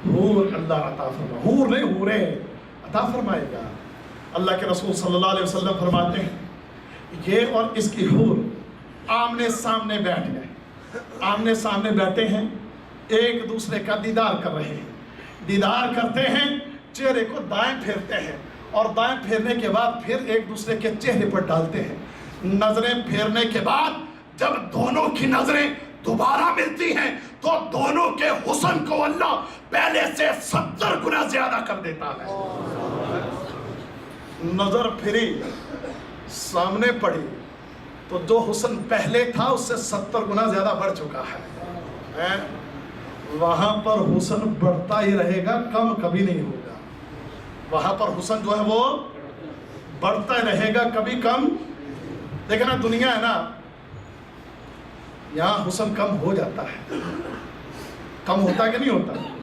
حور اللہ عطا فرمائے، حور نہیں حوریں عطا فرمائے گا۔ اللہ کے رسول صلی اللہ علیہ وسلم فرماتے ہیں یہ اور اس کی حور آمنے سامنے بیٹھ گئے، آمنے سامنے بیٹھے ہیں، ایک دوسرے کا دیدار کر رہے ہیں، دیدار کرتے ہیں، چہرے کو دائیں پھیرتے ہیں اور دائیں پھیرنے کے بعد پھر ایک دوسرے کے چہرے پر ڈالتے ہیں۔ نظریں پھیرنے کے بعد جب دونوں کی نظریں دوبارہ ملتی ہیں تو دونوں کے حسن کو اللہ پہلے سے 70 گنا زیادہ کر دیتا ہے۔ نظر پھری، سامنے پڑی تو جو حسن پہلے تھا اس سے 70 گنا زیادہ بڑھ چکا ہے۔ وہاں پر حسن بڑھتا ہی رہے گا، کم کبھی نہیں ہوگا۔ وہاں پر حسن جو ہے وہ بڑھتا ہی رہے گا، کبھی کم۔ دیکھیں نا دنیا ہے نا، یہاں حسن کم ہو جاتا ہے، کم ہوتا کہ نہیں ہوتا؟